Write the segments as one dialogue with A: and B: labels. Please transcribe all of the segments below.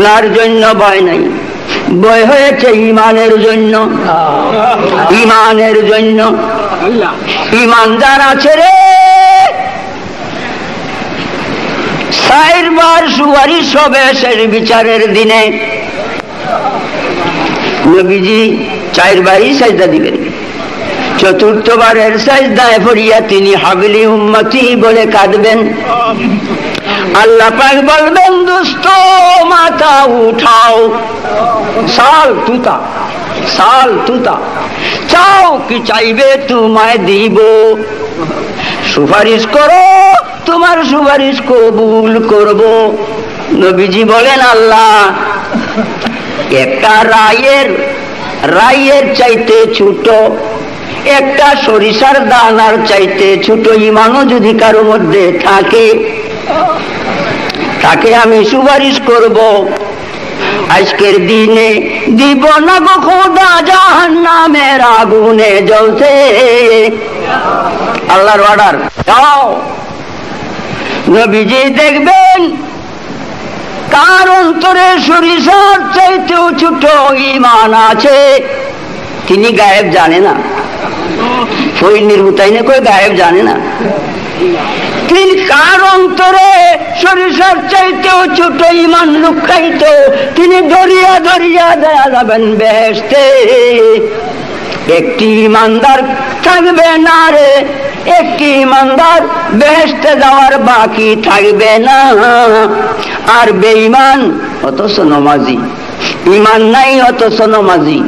A: গুনার জন্য ভয় নাই, ভয় হয়েছে ইমানের জন্য। ইমানের জন্য ইমানদার আছে রে, 4 বার সুপারিশ হবে শেষ বিচারের দিনে। নবীজি 4 বারই সাজদা দিবেন, 4র্থবারের সাজদায় পড়িয়া তিনি হাবলি উম্মতি বলে কাঁদবেন। আল্লাহ পাক বলবেন, দোস্ত মাথা উঠাও, সাল তুতা, সাল তুতা, চাও কি চাইবে তোমায় দিব, সুপারিশ করো তোমার সুপারিশ কবুল করব। নবীজি বলেন, আল্লাহ একটা রায়ের চাইতে ছোট, একটা সরিষার দানার চাইতে ছোট ইমানও যদি কারো মধ্যে থাকে, তাকে আমি সুপারিশ করব। আজকের দিনে দিব না গো খোদা জাহান্নামের আগুনে জ্বলতে। আল্লাহর অর্ডার, যাও। নবীজি দেখবেন কার অন্তরে সরিষার চাইতেও ছোট ঈমান আছে, তিনি গায়েব জানে না। ওই নির্বুতাইনে কই গায়েব জানে না। তিনি কার অন্তরে সরিষার চাইতেও ছোট ঈমান লুকাইত, তিনি ধরিয়া ধরিয়া দেয়া যাবেন বেহেশতে। একটি ঈমানদার থাকবে না রে, একটি ঈমানদার বেহেশতে যাওয়ার বাকি থাকবে না। আর বেঈমান অথচ নমাজি, ঈমান নাই অথচ নমাজি,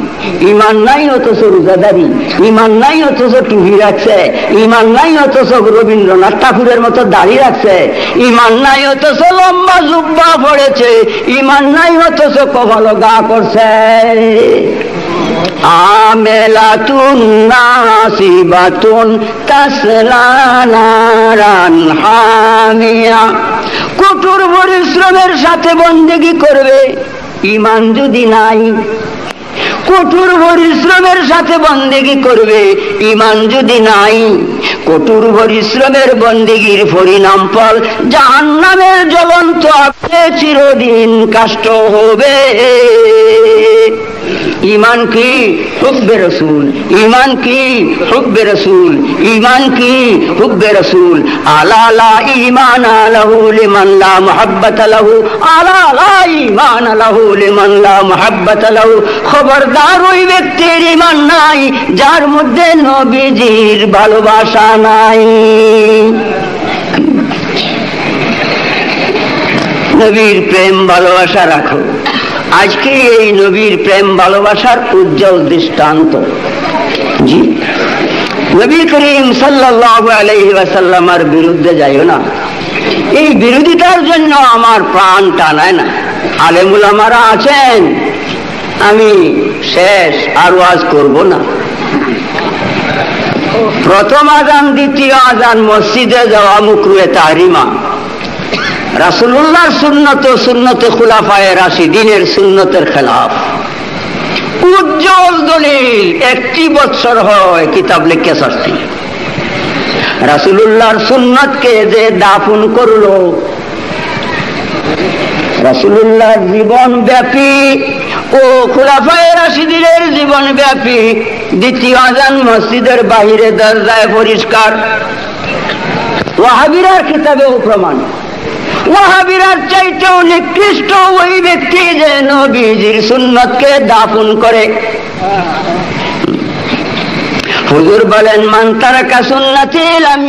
A: ঈমান নাই অথচ রোজাদারি, ঈমান নাই অথচ টুপি রাখছে, ঈমান নাই অথচ রবীন্দ্রনাথ ঠাকুরের মতো দাড়ি রাখছে, ঈমান নাই অথচ লম্বা জুব্বা পড়েছে, ঈমান নাই অথচ কপাল গা করছে। আমেলাতুন নাসিবাতুন তাসলা নারান হামিয়া, কঠোর পরিশ্রমের সাথে বন্দেগী করবে, ঈমান যদি নাই। কঠোর পরিশ্রমের সাথে বন্দেগী করবে, ঈমান যদি নাই। কঠোর পরিশ্রমের বন্দেগীর পরিণাম ফল জাহান্নামের জ্বলন্ত আগুনে চিরদিন কাষ্ট হবে। ঈমান কি? হুব্বে রাসূল। ঈমান কি? হুব্বে রাসূল। ঈমান কি? হুব্বে রাসূল। আলা লা ঈমান লাহু লিমান লা মুহাব্বাতা লাহু, আলা লা ঈমান লাহু লিমান লা মুহাব্বাতা লাহু। খবরদার ওই ব্যক্তির ঈমান নাই যার মধ্যে নবীজির ভালোবাসা নাই। নবীর প্রেম ভালোবাসা রাখো। আজকে এই নবীর প্রেম ভালোবাসার উজ্জ্বল দৃষ্টান্ত। জি, নবী করিম সাল্লাল্লাহু আলাইহি ওয়াসাল্লামের বিরুদ্ধে যাইও না। এই বিরোধিতার জন্য আমার প্রাণ টানায় না। আলেম উলামারা আছেন, আমি শেষ আর ওয়াজ করব না। প্রথম আযান, দ্বিতীয় আযান, মসজিদে যাওয়া মুকরুহে তাহরিমা, রাসূলুল্লাহর সুন্নত ও সুন্নতে খুলাফায়ে রাশিদিনের সুন্নতের খেলাফ। উজ্জ্বল দলিল, 1 বছর হয় কিতাব লিখে আসছে। রাসূলুল্লাহর সুন্নতকে যে দাফন করলো, রাসূলুল্লাহর জীবন ব্যাপী ও খুলাফায়ে রাশিদিনের জীবন ব্যাপী দ্বিতীয় আযান মসজিদের বাহিরে দরজায় পরিষ্কার। ওয়াহাবিরার কিতাবেও প্রমাণ। ওয়াহাবিরার চাইতেও নিকৃষ্ট ওই ব্যক্তি যে নবীজির সুন্নতকে দাফন করে। হুজুর বলেন, মান তারাকা সুন্নতি লাম